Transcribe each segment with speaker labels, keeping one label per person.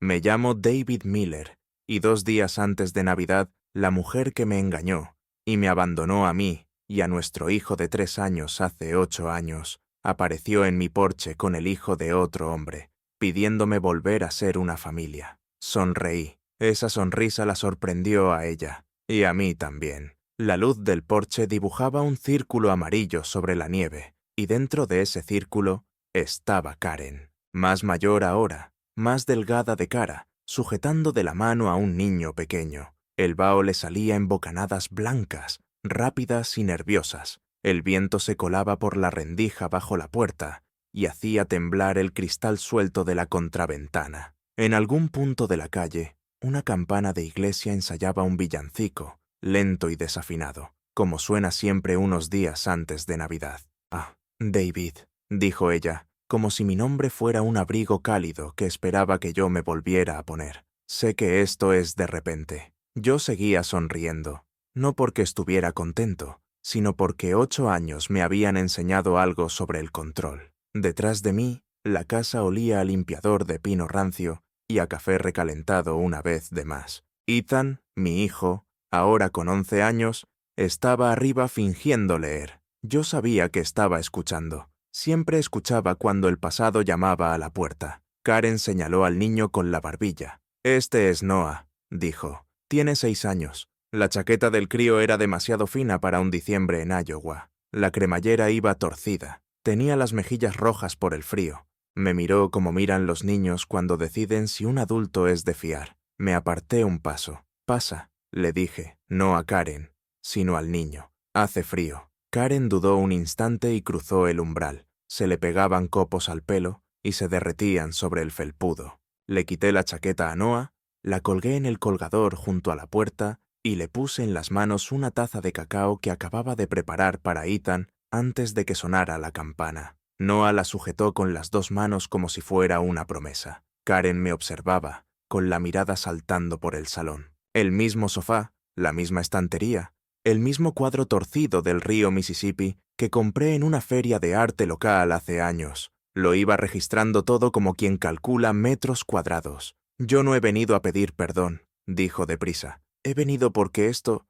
Speaker 1: Me llamo David Miller, y 2 días antes de Navidad, la mujer que me engañó y me abandonó a mí y a nuestro hijo de 3 años hace 8 años, apareció en mi porche con el hijo de otro hombre, pidiéndome volver a ser una familia. Sonreí. Esa sonrisa la sorprendió a ella, y a mí también. La luz del porche dibujaba un círculo amarillo sobre la nieve, y dentro de ese círculo estaba Karen, más mayor ahora, más delgada de cara, sujetando de la mano a un niño pequeño. El vaho le salía en bocanadas blancas, rápidas y nerviosas. El viento se colaba por la rendija bajo la puerta y hacía temblar el cristal suelto de la contraventana. En algún punto de la calle, una campana de iglesia ensayaba un villancico, lento y desafinado, como suena siempre unos días antes de Navidad. «Ah, David», dijo ella, como si mi nombre fuera un abrigo cálido que esperaba que yo me volviera a poner. «Sé que esto es de repente». Yo seguía sonriendo, no porque estuviera contento, sino porque 8 años me habían enseñado algo sobre el control. Detrás de mí, la casa olía a limpiador de pino rancio y a café recalentado una vez de más. Ethan, mi hijo, ahora con 11 años, estaba arriba fingiendo leer. Yo sabía que estaba escuchando. Siempre escuchaba cuando el pasado llamaba a la puerta. Karen señaló al niño con la barbilla. «Este es Noah», dijo. «Tiene 6 años». La chaqueta del crío era demasiado fina para un diciembre en Iowa. La cremallera iba torcida. Tenía las mejillas rojas por el frío. Me miró como miran los niños cuando deciden si un adulto es de fiar. Me aparté un paso. «Pasa», le dije, no a Karen, sino al niño. «Hace frío». Karen dudó un instante y cruzó el umbral. Se le pegaban copos al pelo y se derretían sobre el felpudo. Le quité la chaqueta a Noah, la colgué en el colgador junto a la puerta y le puse en las manos una taza de cacao que acababa de preparar para Ethan antes de que sonara la campana. Noah la sujetó con las 2 manos como si fuera una promesa. Karen me observaba, con la mirada saltando por el salón. El mismo sofá, la misma estantería, el mismo cuadro torcido del río Mississippi que compré en una feria de arte local hace años. Lo iba registrando todo como quien calcula metros cuadrados. «Yo no he venido a pedir perdón», dijo deprisa. «He venido porque esto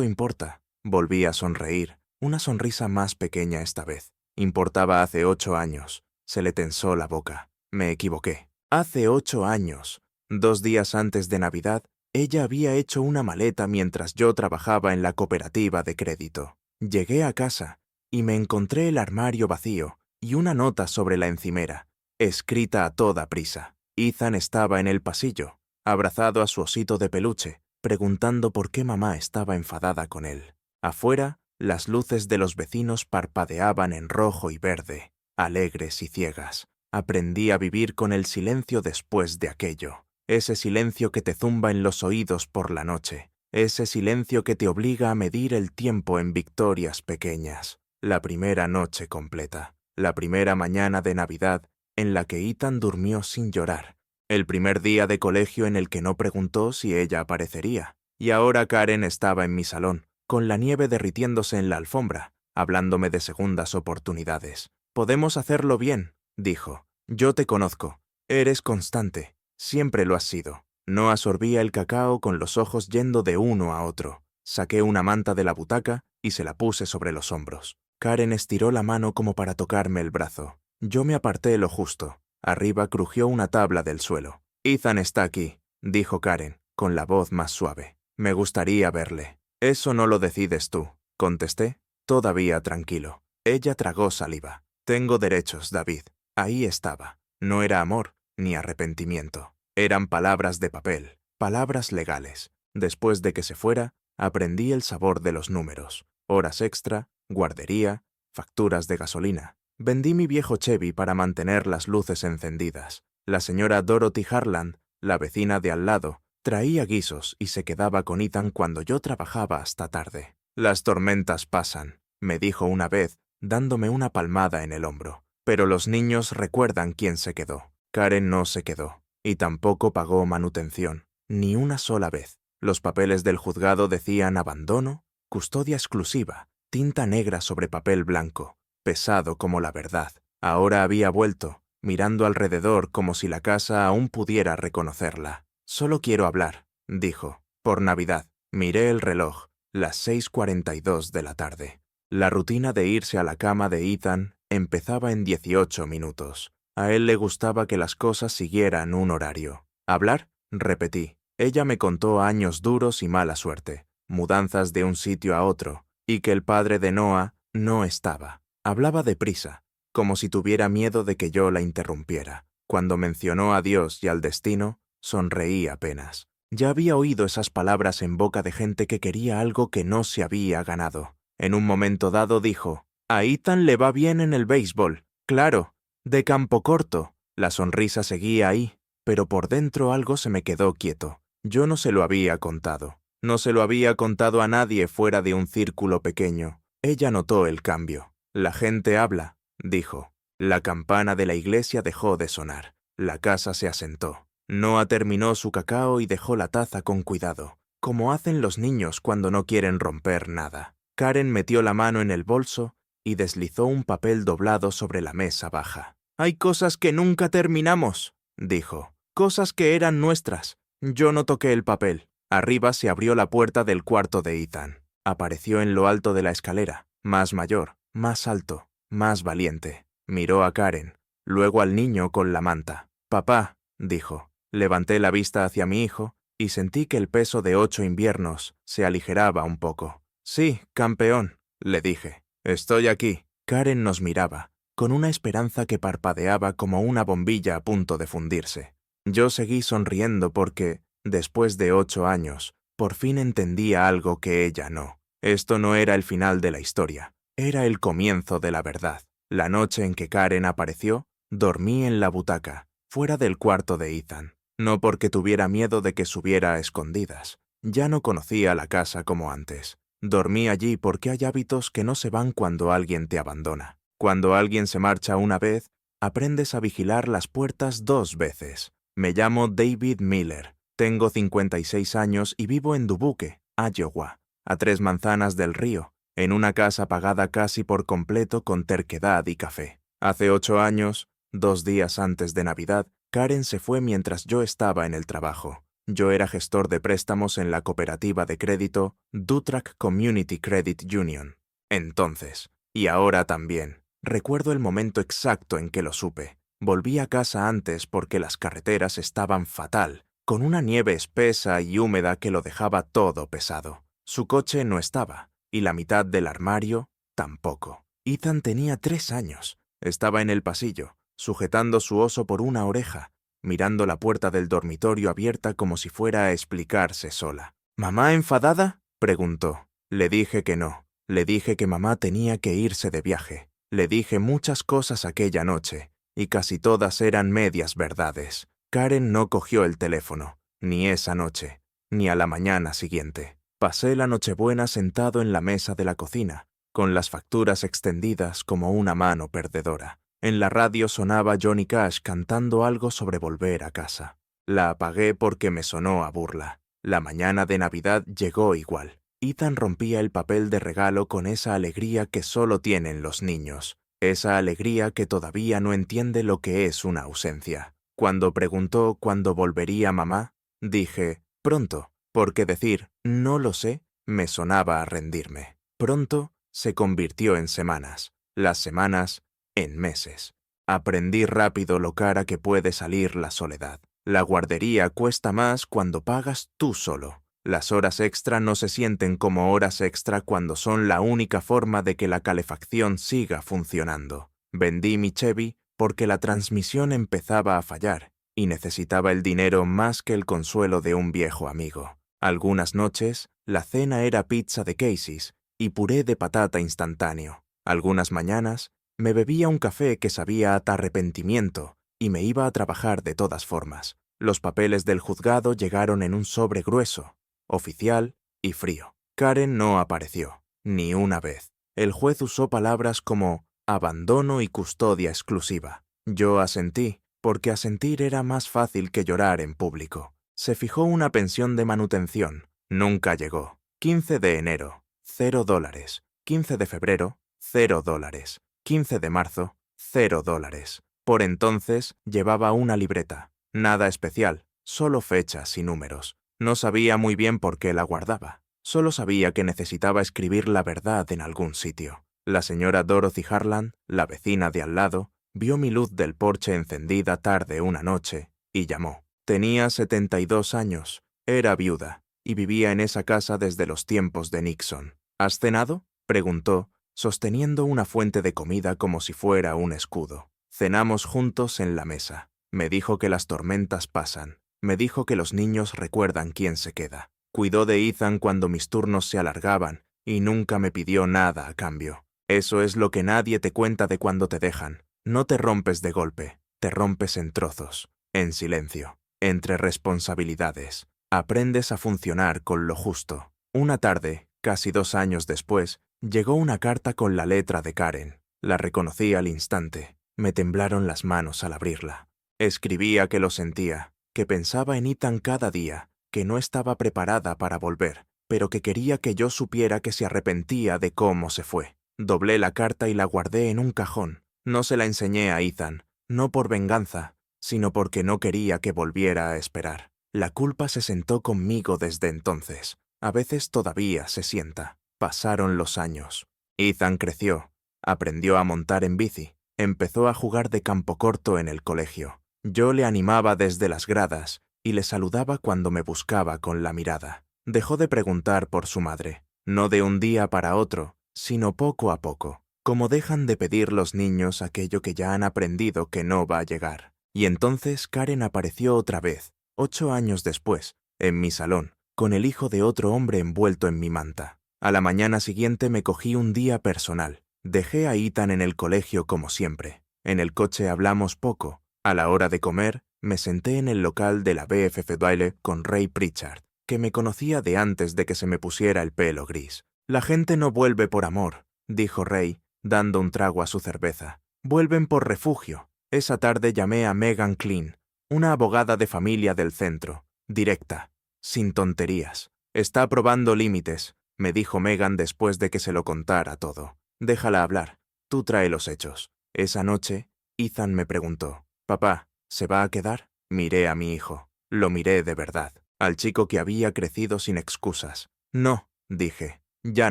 Speaker 1: importa». Volví a sonreír, una sonrisa más pequeña esta vez. Importaba hace 8 años. Se le tensó la boca. Me equivoqué. Hace 8 años, 2 días antes de Navidad, ella había hecho una maleta mientras yo trabajaba en la cooperativa de crédito. Llegué a casa y me encontré el armario vacío y una nota sobre la encimera, escrita a toda prisa. Ethan estaba en el pasillo, abrazado a su osito de peluche, preguntando por qué mamá estaba enfadada con él. Afuera, las luces de los vecinos parpadeaban en rojo y verde, alegres y ciegas. Aprendí a vivir con el silencio después de aquello. Ese silencio que te zumba en los oídos por la noche. Ese silencio que te obliga a medir el tiempo en victorias pequeñas. La primera noche completa. La primera mañana de Navidad en la que Ethan durmió sin llorar. El primer día de colegio en el que no preguntó si ella aparecería. Y ahora Karen estaba en mi salón, con la nieve derritiéndose en la alfombra, hablándome de segundas oportunidades. «Podemos hacerlo bien», dijo. «Yo te conozco. Eres constante. Siempre lo has sido». No absorbía el cacao con los ojos yendo de uno a otro. Saqué una manta de la butaca y se la puse sobre los hombros. Karen estiró la mano como para tocarme el brazo. Yo me aparté lo justo. Arriba crujió una tabla del suelo. «Ethan está aquí», dijo Karen, con la voz más suave. «Me gustaría verle». «Eso no lo decides tú», contesté, todavía tranquilo. Ella tragó saliva. «Tengo derechos, David». Ahí estaba. No era amor ni arrepentimiento. Eran palabras de papel, palabras legales. Después de que se fuera, aprendí el sabor de los números. Horas extra, guardería, facturas de gasolina. Vendí mi viejo Chevy para mantener las luces encendidas. La señora Dorothy Harland, la vecina de al lado, traía guisos y se quedaba con Ethan cuando yo trabajaba hasta tarde. «Las tormentas pasan», me dijo una vez, dándome una palmada en el hombro. «Pero los niños recuerdan quién se quedó». Karen no se quedó, y tampoco pagó manutención, ni una sola vez. Los papeles del juzgado decían abandono, custodia exclusiva, tinta negra sobre papel blanco, pesado como la verdad. Ahora había vuelto, mirando alrededor como si la casa aún pudiera reconocerla. «Solo quiero hablar», dijo. «Por Navidad». Miré el reloj, las 6:42 de la tarde. La rutina de irse a la cama de Ethan empezaba en 18 minutos. A él le gustaba que las cosas siguieran un horario. «¿Hablar?», repetí. Ella me contó años duros y mala suerte, mudanzas de un sitio a otro, y que el padre de Noah no estaba. Hablaba deprisa, como si tuviera miedo de que yo la interrumpiera. Cuando mencionó a Dios y al destino, sonreí apenas. Ya había oído esas palabras en boca de gente que quería algo que no se había ganado. En un momento dado dijo: «A Ethan le va bien en el béisbol. Claro, de campo corto». La sonrisa seguía ahí, pero por dentro algo se me quedó quieto. Yo no se lo había contado. No se lo había contado a nadie fuera de un círculo pequeño. Ella notó el cambio. «La gente habla», dijo. La campana de la iglesia dejó de sonar. La casa se asentó. Noah terminó su cacao y dejó la taza con cuidado, como hacen los niños cuando no quieren romper nada. Karen metió la mano en el bolso y deslizó un papel doblado sobre la mesa baja. «Hay cosas que nunca terminamos», dijo. «Cosas que eran nuestras». Yo no toqué el papel. Arriba se abrió la puerta del cuarto de Ethan. Apareció en lo alto de la escalera, más mayor, más alto, más valiente. Miró a Karen, luego al niño con la manta. «Papá», dijo. Levanté la vista hacia mi hijo y sentí que el peso de 8 inviernos se aligeraba un poco. «Sí, campeón», le dije. «Estoy aquí». Karen nos miraba, con una esperanza que parpadeaba como una bombilla a punto de fundirse. Yo seguí sonriendo porque, después de 8 años, por fin entendía algo que ella no. Esto no era el final de la historia, era el comienzo de la verdad. La noche en que Karen apareció, dormí en la butaca, fuera del cuarto de Ethan. No porque tuviera miedo de que subiera a escondidas. Ya no conocía la casa como antes. Dormí allí porque hay hábitos que no se van cuando alguien te abandona. Cuando alguien se marcha una vez, aprendes a vigilar las puertas 2 veces. Me llamo David Miller, tengo 56 años y vivo en Dubuque, Iowa, a 3 manzanas del río, en una casa pagada casi por completo con terquedad y café. Hace 8 años, 2 días antes de Navidad, Karen se fue mientras yo estaba en el trabajo. Yo era gestor de préstamos en la cooperativa de crédito Dutrak Community Credit Union. Entonces, y ahora también, recuerdo el momento exacto en que lo supe. Volví a casa antes porque las carreteras estaban fatal, con una nieve espesa y húmeda que lo dejaba todo pesado. Su coche no estaba, y la mitad del armario tampoco. Ethan tenía 3 años. Estaba en el pasillo, sujetando su oso por una oreja, mirando la puerta del dormitorio abierta como si fuera a explicarse sola. «¿Mamá enfadada?», preguntó. Le dije que no. Le dije que mamá tenía que irse de viaje. Le dije muchas cosas aquella noche, y casi todas eran medias verdades. Karen no cogió el teléfono, ni esa noche, ni a la mañana siguiente. Pasé la Nochebuena sentado en la mesa de la cocina, con las facturas extendidas como una mano perdedora. En la radio sonaba Johnny Cash cantando algo sobre volver a casa. La apagué porque me sonó a burla. La mañana de Navidad llegó igual. Ethan rompía el papel de regalo con esa alegría que solo tienen los niños, esa alegría que todavía no entiende lo que es una ausencia. Cuando preguntó cuándo volvería mamá, dije, pronto, porque decir no lo sé me sonaba a rendirme. Pronto se convirtió en semanas, las semanas en meses. Aprendí rápido lo cara que puede salir la soledad. La guardería cuesta más cuando pagas tú solo. Las horas extra no se sienten como horas extra cuando son la única forma de que la calefacción siga funcionando. Vendí mi Chevy porque la transmisión empezaba a fallar y necesitaba el dinero más que el consuelo de un viejo amigo. Algunas noches, la cena era pizza de Casey's y puré de patata instantáneo. Algunas mañanas, me bebía un café que sabía a arrepentimiento y me iba a trabajar de todas formas. Los papeles del juzgado llegaron en un sobre grueso, oficial y frío. Karen no apareció, ni una vez. El juez usó palabras como abandono y custodia exclusiva. Yo asentí, porque asentir era más fácil que llorar en público. Se fijó una pensión de manutención. Nunca llegó. 15 de enero, $0. 15 de febrero, $0. 15 de marzo, $0. Por entonces llevaba una libreta. Nada especial, solo fechas y números. No sabía muy bien por qué la guardaba. Solo sabía que necesitaba escribir la verdad en algún sitio. La señora Dorothy Harland, la vecina de al lado, vio mi luz del porche encendida tarde una noche y llamó. Tenía 72 años, era viuda y vivía en esa casa desde los tiempos de Nixon. ¿Has cenado?, preguntó, sosteniendo una fuente de comida como si fuera un escudo. Cenamos juntos en la mesa. Me dijo que las tormentas pasan. Me dijo que los niños recuerdan quién se queda. Cuidó de Ethan cuando mis turnos se alargaban y nunca me pidió nada a cambio. Eso es lo que nadie te cuenta de cuando te dejan. No te rompes de golpe, te rompes en trozos, en silencio, entre responsabilidades. Aprendes a funcionar con lo justo. Una tarde, casi 2 años después, llegó una carta con la letra de Karen. La reconocí al instante. Me temblaron las manos al abrirla. Escribía que lo sentía, que pensaba en Ethan cada día, que no estaba preparada para volver, pero que quería que yo supiera que se arrepentía de cómo se fue. Doblé la carta y la guardé en un cajón. No se la enseñé a Ethan, no por venganza, sino porque no quería que volviera a esperar. La culpa se sentó conmigo desde entonces. A veces todavía se sienta. Pasaron los años. Ethan creció, aprendió a montar en bici, empezó a jugar de campo corto en el colegio. Yo le animaba desde las gradas y le saludaba cuando me buscaba con la mirada. Dejó de preguntar por su madre, no de un día para otro, sino poco a poco, como dejan de pedir los niños aquello que ya han aprendido que no va a llegar. Y entonces Karen apareció otra vez, 8 años después, en mi salón, con el hijo de otro hombre envuelto en mi manta. A la mañana siguiente me cogí un día personal. Dejé a Ethan en el colegio como siempre. En el coche hablamos poco. A la hora de comer, me senté en el local de la BFF Baile con Ray Pritchard, que me conocía de antes de que se me pusiera el pelo gris. La gente no vuelve por amor, dijo Ray, dando un trago a su cerveza. Vuelven por refugio. Esa tarde llamé a Megan Klein, una abogada de familia del centro, directa, sin tonterías. Está probando límites, me dijo Megan después de que se lo contara todo. Déjala hablar, tú trae los hechos. Esa noche, Ethan me preguntó, «Papá, ¿se va a quedar?» Miré a mi hijo. Lo miré de verdad, al chico que había crecido sin excusas. «No», dije, «ya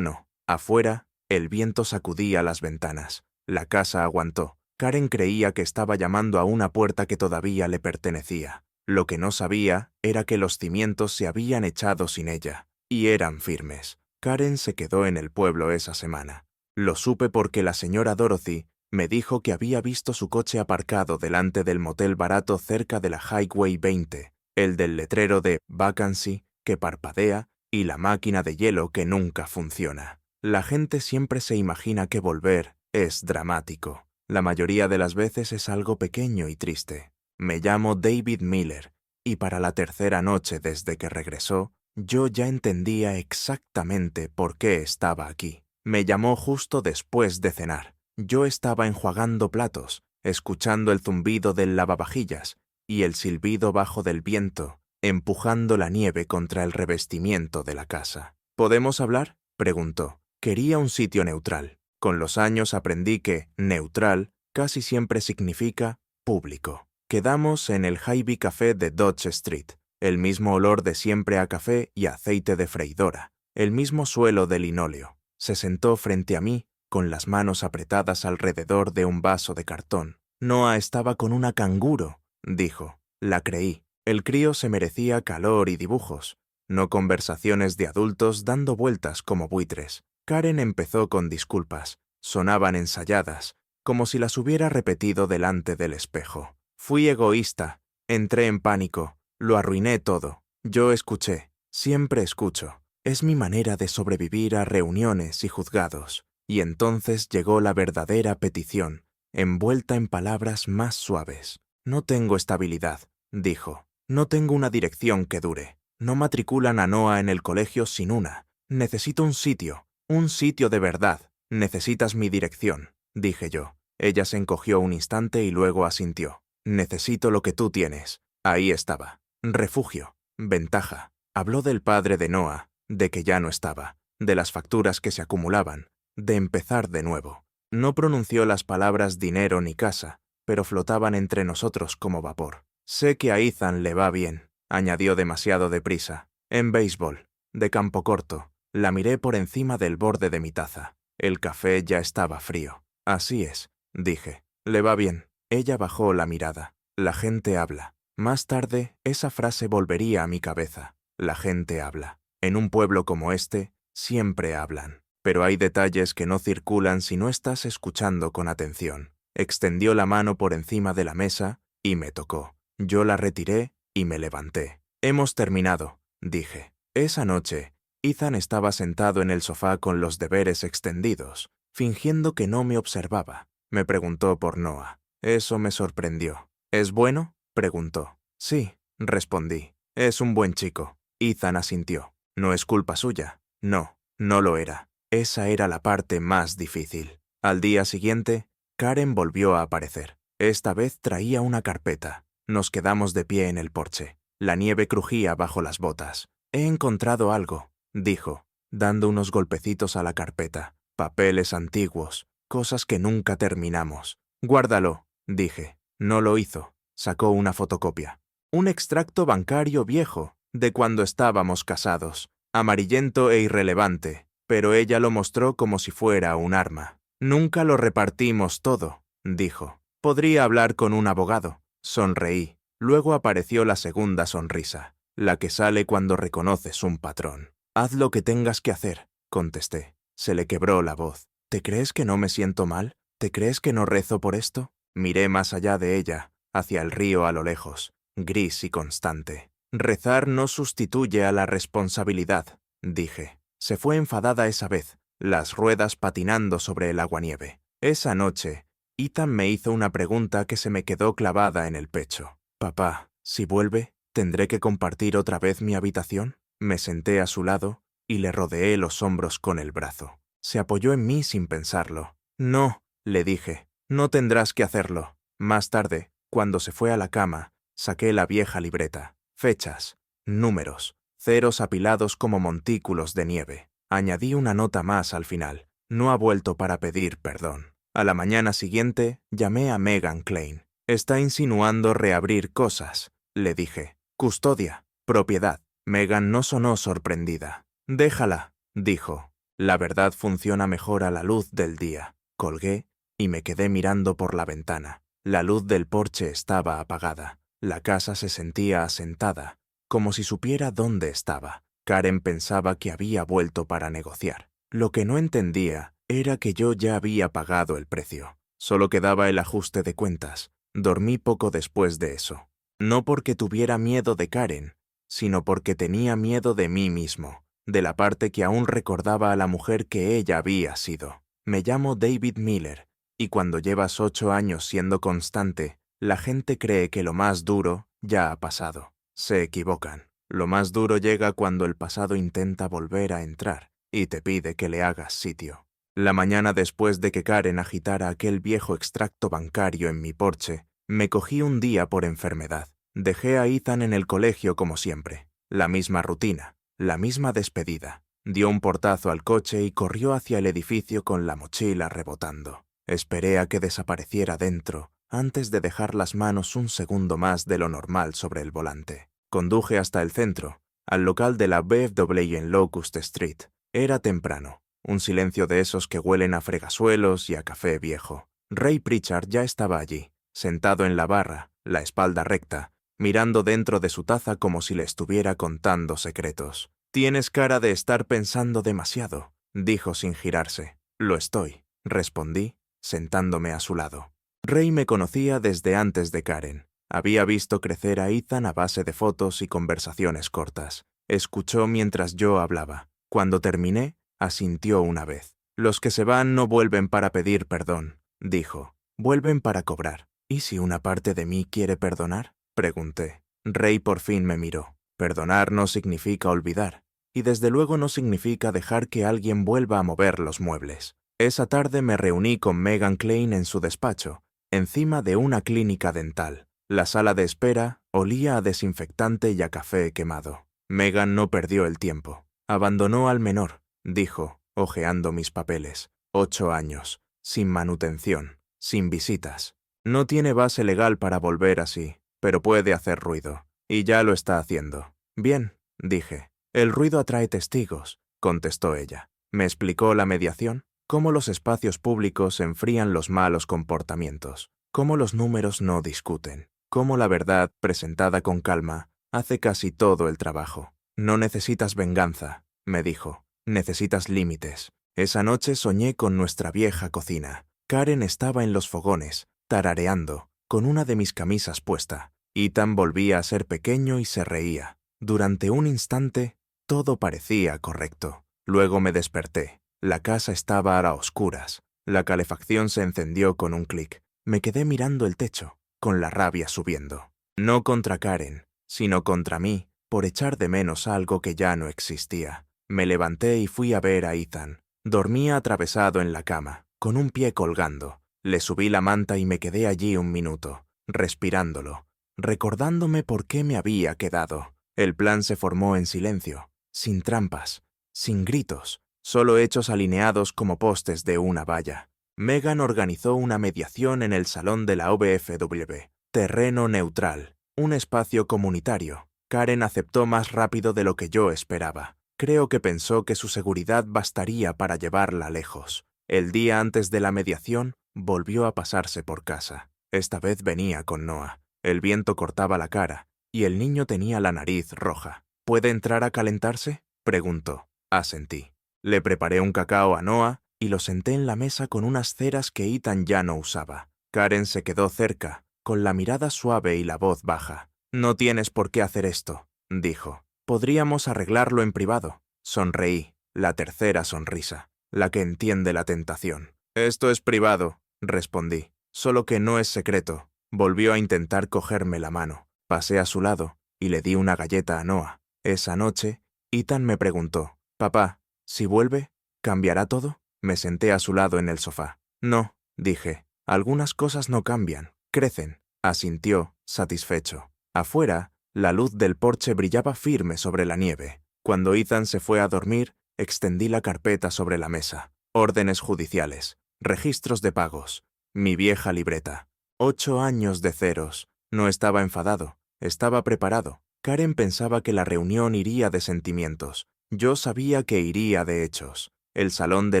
Speaker 1: no». Afuera, el viento sacudía las ventanas. La casa aguantó. Karen creía que estaba llamando a una puerta que todavía le pertenecía. Lo que no sabía era que los cimientos se habían echado sin ella, y eran firmes. Karen se quedó en el pueblo esa semana. Lo supe porque la señora Dorothy me dijo que había visto su coche aparcado delante del motel barato cerca de la Highway 20, el del letrero de Vacancy que parpadea y la máquina de hielo que nunca funciona. La gente siempre se imagina que volver es dramático. La mayoría de las veces es algo pequeño y triste. Me llamo David Miller, y para la tercera noche desde que regresó, yo ya entendía exactamente por qué estaba aquí. Me llamó justo después de cenar. Yo estaba enjuagando platos, escuchando el zumbido del lavavajillas y el silbido bajo del viento, empujando la nieve contra el revestimiento de la casa. ¿Podemos hablar?, preguntó. Quería un sitio neutral. Con los años aprendí que neutral casi siempre significa público. Quedamos en el Hy-Vee Café de Dodge Street. El mismo olor de siempre a café y aceite de freidora. El mismo suelo de linóleo. Se sentó frente a mí, con las manos apretadas alrededor de un vaso de cartón. Noah estaba con una canguro, dijo. La creí. El crío se merecía calor y dibujos, no conversaciones de adultos dando vueltas como buitres. Karen empezó con disculpas. Sonaban ensayadas, como si las hubiera repetido delante del espejo. Fui egoísta. Entré en pánico. Lo arruiné todo. Yo escuché. Siempre escucho. Es mi manera de sobrevivir a reuniones y juzgados. Y entonces llegó la verdadera petición, envuelta en palabras más suaves. No tengo estabilidad, dijo. No tengo una dirección que dure. No matriculan a Noah en el colegio sin una. Necesito un sitio de verdad. Necesitas mi dirección, dije yo. Ella se encogió un instante y luego asintió. Necesito lo que tú tienes. Ahí estaba. Refugio. Ventaja. Habló del padre de Noah, de que ya no estaba, de las facturas que se acumulaban, de empezar de nuevo. No pronunció las palabras dinero ni casa, pero flotaban entre nosotros como vapor. Sé que a Ethan le va bien, añadió demasiado deprisa. En béisbol, de campo corto, la miré por encima del borde de mi taza. El café ya estaba frío. Así es, dije. Le va bien. Ella bajó la mirada. La gente habla. Más tarde, esa frase volvería a mi cabeza. La gente habla. En un pueblo como este, siempre hablan. Pero hay detalles que no circulan si no estás escuchando con atención. Extendió la mano por encima de la mesa y me tocó. Yo la retiré y me levanté. Hemos terminado, dije. Esa noche, Ethan estaba sentado en el sofá con los deberes extendidos, fingiendo que no me observaba. Me preguntó por Noah. Eso me sorprendió. ¿Es bueno?, preguntó. Sí, respondí. Es un buen chico. Ethan asintió. No es culpa suya. No, no lo era. Esa era la parte más difícil. Al día siguiente, Karen volvió a aparecer. Esta vez traía una carpeta. Nos quedamos de pie en el porche. La nieve crujía bajo las botas. He encontrado algo, dijo, dando unos golpecitos a la carpeta. Papeles antiguos, cosas que nunca terminamos. Guárdalo, dije. No lo hizo. Sacó una fotocopia. Un extracto bancario viejo, de cuando estábamos casados. Amarillento e irrelevante, pero ella lo mostró como si fuera un arma. Nunca lo repartimos todo, dijo. Podría hablar con un abogado. Sonreí. Luego apareció la segunda sonrisa, la que sale cuando reconoces un patrón. Haz lo que tengas que hacer, contesté. Se le quebró la voz. ¿Te crees que no me siento mal? ¿Te crees que no rezo por esto? Miré más allá de ella, hacia el río a lo lejos, gris y constante. Rezar no sustituye a la responsabilidad, dije. Se fue enfadada esa vez, las ruedas patinando sobre el aguanieve. Esa noche, Ethan me hizo una pregunta que se me quedó clavada en el pecho. Papá, si vuelve, ¿tendré que compartir otra vez mi habitación? Me senté a su lado y le rodeé los hombros con el brazo. Se apoyó en mí sin pensarlo. No, le dije, no tendrás que hacerlo. Más tarde, cuando se fue a la cama, saqué la vieja libreta. Fechas, números, ceros apilados como montículos de nieve. Añadí una nota más al final. No ha vuelto para pedir perdón. A la mañana siguiente, llamé a Megan Klein. Está insinuando reabrir cosas, le dije. Custodia, propiedad. Megan no sonó sorprendida. Déjala, dijo. La verdad funciona mejor a la luz del día. Colgué y me quedé mirando por la ventana. La luz del porche estaba apagada. La casa se sentía asentada, como si supiera dónde estaba. Karen pensaba que había vuelto para negociar. Lo que no entendía era que yo ya había pagado el precio. Solo quedaba el ajuste de cuentas. Dormí poco después de eso. No porque tuviera miedo de Karen, sino porque tenía miedo de mí mismo, de la parte que aún recordaba a la mujer que ella había sido. Me llamo David Miller, y cuando llevas 8 años siendo constante, la gente cree que lo más duro ya ha pasado. Se equivocan. Lo más duro llega cuando el pasado intenta volver a entrar y te pide que le hagas sitio. La mañana después de que Karen agitara aquel viejo extracto bancario en mi porche, me cogí un día por enfermedad. Dejé a Ethan en el colegio como siempre. La misma rutina, la misma despedida. Dio un portazo al coche y corrió hacia el edificio con la mochila rebotando. Esperé a que desapareciera dentro, antes de dejar las manos un segundo más de lo normal sobre el volante. Conduje hasta el centro, al local de la VFW en Locust Street. Era temprano, un silencio de esos que huelen a fregasuelos y a café viejo. Ray Pritchard ya estaba allí, sentado en la barra, la espalda recta, mirando dentro de su taza como si le estuviera contando secretos. «Tienes cara de estar pensando demasiado», dijo sin girarse. «Lo estoy», respondí, sentándome a su lado. Ray me conocía desde antes de Karen. Había visto crecer a Ethan a base de fotos y conversaciones cortas. Escuchó mientras yo hablaba. Cuando terminé, asintió una vez. «Los que se van no vuelven para pedir perdón», dijo. «Vuelven para cobrar». «¿Y si una parte de mí quiere perdonar?», pregunté. Ray por fin me miró. Perdonar no significa olvidar, y desde luego no significa dejar que alguien vuelva a mover los muebles. Esa tarde me reuní con Megan Klein en su despacho, encima de una clínica dental. La sala de espera olía a desinfectante y a café quemado. Megan no perdió el tiempo. «Abandonó al menor», dijo, hojeando mis papeles. 8 años, sin manutención, sin visitas. No tiene base legal para volver así, pero puede hacer ruido. Y ya lo está haciendo. Bien, dije. El ruido atrae testigos, contestó ella. Me explicó la mediación, cómo los espacios públicos enfrían los malos comportamientos, cómo los números no discuten, cómo la verdad, presentada con calma, hace casi todo el trabajo. No necesitas venganza, me dijo. Necesitas límites. Esa noche soñé con nuestra vieja cocina. Karen estaba en los fogones, tarareando, con una de mis camisas puesta. Ethan volvía a ser pequeño y se reía. Durante un instante, todo parecía correcto. Luego me desperté. La casa estaba a oscuras. La calefacción se encendió con un clic. Me quedé mirando el techo, con la rabia subiendo. No contra Karen, sino contra mí, por echar de menos algo que ya no existía. Me levanté y fui a ver a Ethan. Dormía atravesado en la cama, con un pie colgando. Le subí la manta y me quedé allí un minuto, respirándolo, recordándome por qué me había quedado. El plan se formó en silencio, sin trampas, sin gritos, solo hechos alineados como postes de una valla. Megan organizó una mediación en el salón de la OBFW. Terreno neutral, un espacio comunitario. Karen aceptó más rápido de lo que yo esperaba. Creo que pensó que su seguridad bastaría para llevarla lejos. El día antes de la mediación, volvió a pasarse por casa. Esta vez venía con Noah. El viento cortaba la cara, y el niño tenía la nariz roja. ¿Puede entrar a calentarse?, preguntó. Asentí. Le preparé un cacao a Noah y lo senté en la mesa con unas ceras que Ethan ya no usaba. Karen se quedó cerca, con la mirada suave y la voz baja. «No tienes por qué hacer esto», dijo. «Podríamos arreglarlo en privado». Sonreí, la tercera sonrisa, la que entiende la tentación. «Esto es privado», respondí. «Solo que no es secreto». Volvió a intentar cogerme la mano. Pasé a su lado y le di una galleta a Noah. Esa noche, Ethan me preguntó, «Papá, si vuelve, ¿cambiará todo?» Me senté a su lado en el sofá. «No», dije, «algunas cosas no cambian, crecen». Asintió, satisfecho. Afuera, la luz del porche brillaba firme sobre la nieve. Cuando Ethan se fue a dormir, extendí la carpeta sobre la mesa. Órdenes judiciales, registros de pagos, mi vieja libreta. 8 años de ceros. No estaba enfadado, estaba preparado. Karen pensaba que la reunión iría de sentimientos. Yo sabía que iría de hechos. El salón de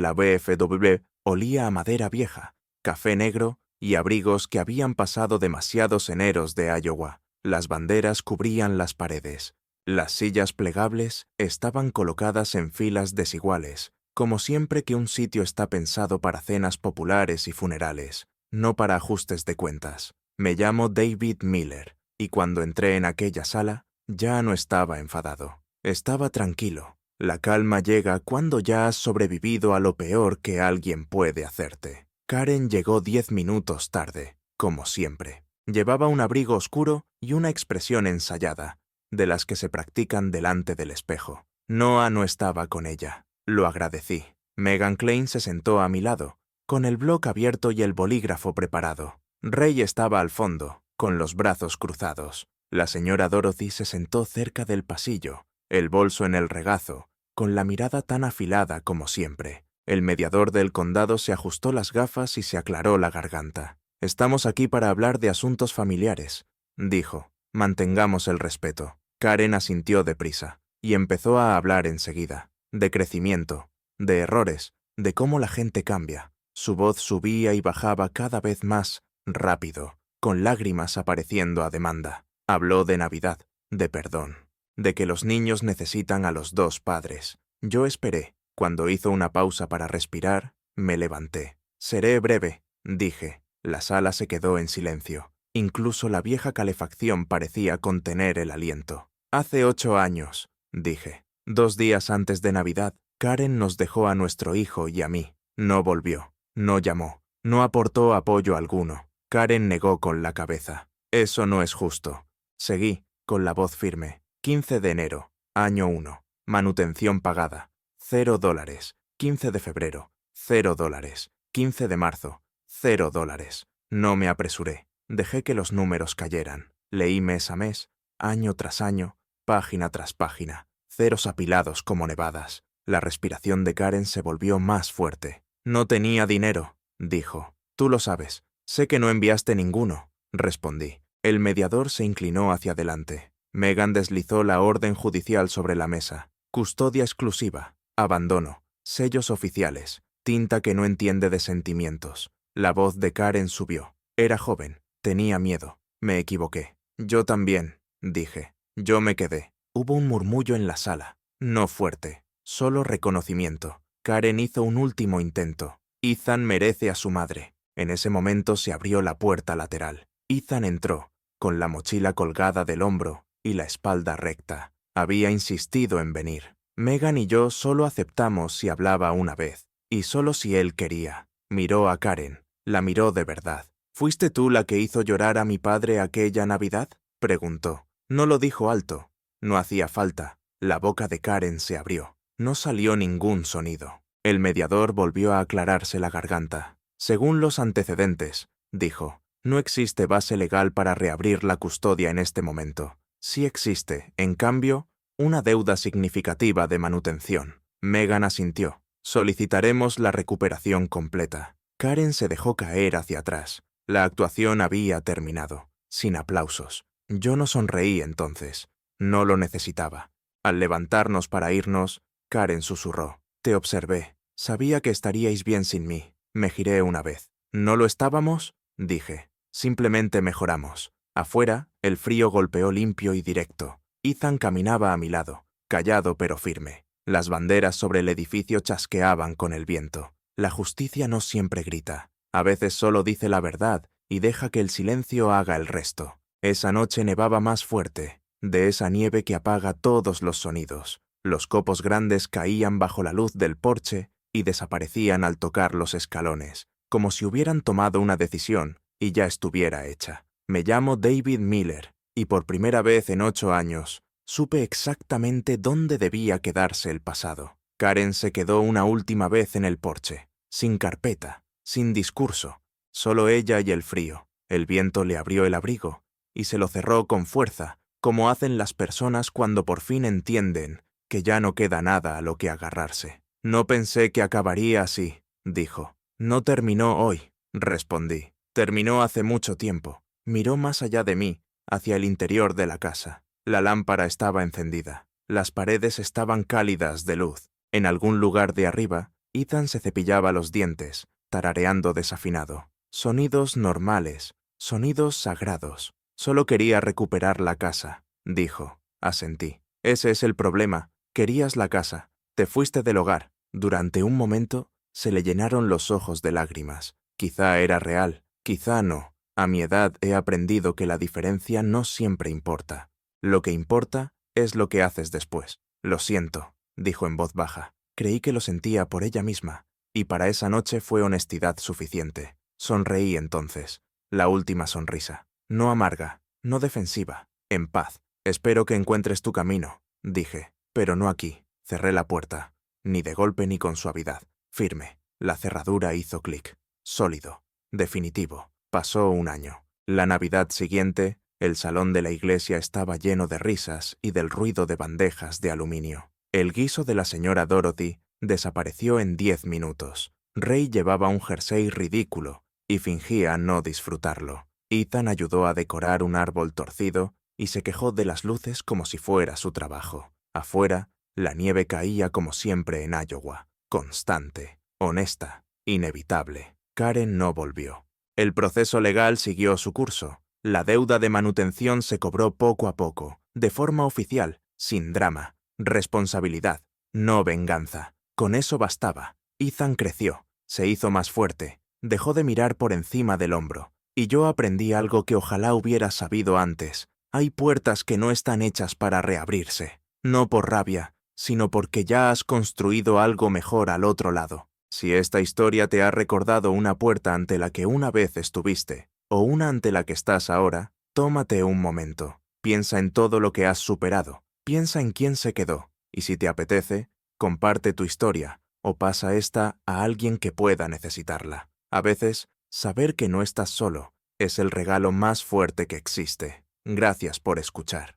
Speaker 1: la BFW olía a madera vieja, café negro y abrigos que habían pasado demasiados eneros de Iowa. Las banderas cubrían las paredes. Las sillas plegables estaban colocadas en filas desiguales, como siempre que un sitio está pensado para cenas populares y funerales, no para ajustes de cuentas. Me llamo David Miller, y cuando entré en aquella sala, ya no estaba enfadado. Estaba tranquilo. La calma llega cuando ya has sobrevivido a lo peor que alguien puede hacerte. Karen llegó 10 minutos tarde, como siempre. Llevaba un abrigo oscuro y una expresión ensayada, de las que se practican delante del espejo. Noah no estaba con ella. Lo agradecí. Megan Klein se sentó a mi lado, con el bloc abierto y el bolígrafo preparado. Ray estaba al fondo, con los brazos cruzados. La señora Dorothy se sentó cerca del pasillo, el bolso en el regazo, con la mirada tan afilada como siempre. El mediador del condado se ajustó las gafas y se aclaró la garganta. «Estamos aquí para hablar de asuntos familiares», dijo. «Mantengamos el respeto». Karen asintió deprisa y empezó a hablar enseguida, de crecimiento, de errores, de cómo la gente cambia. Su voz subía y bajaba cada vez más rápido, con lágrimas apareciendo a demanda. Habló de Navidad, de perdón, de que los niños necesitan a los dos padres. Yo esperé. Cuando hizo una pausa para respirar, me levanté. «Seré breve», dije. La sala se quedó en silencio. Incluso la vieja calefacción parecía contener el aliento. «Hace 8 años», dije. 2 días antes de Navidad, Karen nos dejó a nuestro hijo y a mí. No volvió, no llamó, no aportó apoyo alguno. Karen negó con la cabeza. «Eso no es justo». Seguí, con la voz firme. 15 de enero, año 1. Manutención pagada. $0. 15 de febrero. $0. 15 de marzo. $0. No me apresuré. Dejé que los números cayeran. Leí mes a mes, año tras año, página tras página. Ceros apilados como nevadas. La respiración de Karen se volvió más fuerte. «No tenía dinero», dijo. «Tú lo sabes. Sé que no enviaste ninguno, respondí. El mediador se inclinó hacia adelante. Megan deslizó la orden judicial sobre la mesa. Custodia exclusiva, abandono, sellos oficiales, tinta que no entiende de sentimientos. La voz de Karen subió. Era joven, tenía miedo. Me equivoqué. Yo también, dije. Yo me quedé. Hubo un murmullo en la sala. No fuerte, solo reconocimiento. Karen hizo un último intento. Ethan merece a su madre. En ese momento se abrió la puerta lateral. Ethan entró, con la mochila colgada del hombro y la espalda recta. Había insistido en venir. Megan y yo solo aceptamos si hablaba una vez, y solo si él quería. Miró a Karen. La miró de verdad. ¿Fuiste tú la que hizo llorar a mi padre aquella Navidad? Preguntó. No lo dijo alto. No hacía falta. La boca de Karen se abrió. No salió ningún sonido. El mediador volvió a aclararse la garganta. Según los antecedentes, dijo, no existe base legal para reabrir la custodia en este momento. Sí existe, en cambio, una deuda significativa de manutención. Megan asintió. Solicitaremos la recuperación completa. Karen se dejó caer hacia atrás. La actuación había terminado, sin aplausos. Yo no sonreí entonces. No lo necesitaba. Al levantarnos para irnos, Karen susurró. Te observé. Sabía que estaríais bien sin mí. Me giré una vez. ¿No lo estábamos? Dije. Simplemente mejoramos. Afuera, el frío golpeó limpio y directo. Ethan caminaba a mi lado, callado pero firme. Las banderas sobre el edificio chasqueaban con el viento. La justicia no siempre grita. A veces solo dice la verdad y deja que el silencio haga el resto. Esa noche nevaba más fuerte, de esa nieve que apaga todos los sonidos. Los copos grandes caían bajo la luz del porche y desaparecían al tocar los escalones, como si hubieran tomado una decisión y ya estuviera hecha. Me llamo David Miller, y por primera vez en 8 años, supe exactamente dónde debía quedarse el pasado. Karen se quedó una última vez en el porche, sin carpeta, sin discurso, solo ella y el frío. El viento le abrió el abrigo, y se lo cerró con fuerza, como hacen las personas cuando por fin entienden que ya no queda nada a lo que agarrarse. No pensé que acabaría así, dijo. No terminó hoy, respondí. Terminó hace mucho tiempo. Miró más allá de mí, hacia el interior de la casa. La lámpara estaba encendida. Las paredes estaban cálidas de luz. En algún lugar de arriba, Ethan se cepillaba los dientes, tarareando desafinado. Sonidos normales, sonidos sagrados. Solo quería recuperar la casa, dijo. Asentí. Ese es el problema. Querías la casa. Te fuiste del hogar. Durante un momento, se le llenaron los ojos de lágrimas. Quizá era real, quizá no. A mi edad he aprendido que la diferencia no siempre importa. Lo que importa es lo que haces después. Lo siento, dijo en voz baja. Creí que lo sentía por ella misma, y para esa noche fue honestidad suficiente. Sonreí entonces. La última sonrisa. No amarga, no defensiva, en paz. Espero que encuentres tu camino, dije, pero no aquí. Cerré la puerta. Ni de golpe ni con suavidad. Firme. La cerradura hizo clic. Sólido. Definitivo. Pasó un año. La Navidad siguiente, el salón de la iglesia estaba lleno de risas y del ruido de bandejas de aluminio. El guiso de la señora Dorothy desapareció en 10 minutos. Ray llevaba un jersey ridículo y fingía no disfrutarlo. Ethan ayudó a decorar un árbol torcido y se quejó de las luces como si fuera su trabajo. Afuera, la nieve caía como siempre en Iowa, constante, honesta, inevitable. Karen no volvió. El proceso legal siguió su curso. La deuda de manutención se cobró poco a poco, de forma oficial, sin drama, responsabilidad, no venganza. Con eso bastaba. Ethan creció, se hizo más fuerte, dejó de mirar por encima del hombro, y yo aprendí algo que ojalá hubiera sabido antes. Hay puertas que no están hechas para reabrirse, no por rabia, sino porque ya has construido algo mejor al otro lado. Si esta historia te ha recordado una puerta ante la que una vez estuviste, o una ante la que estás ahora, tómate un momento. Piensa en todo lo que has superado, piensa en quién se quedó, y si te apetece, comparte tu historia, o pasa esta a alguien que pueda necesitarla. A veces, saber que no estás solo es el regalo más fuerte que existe. Gracias por escuchar.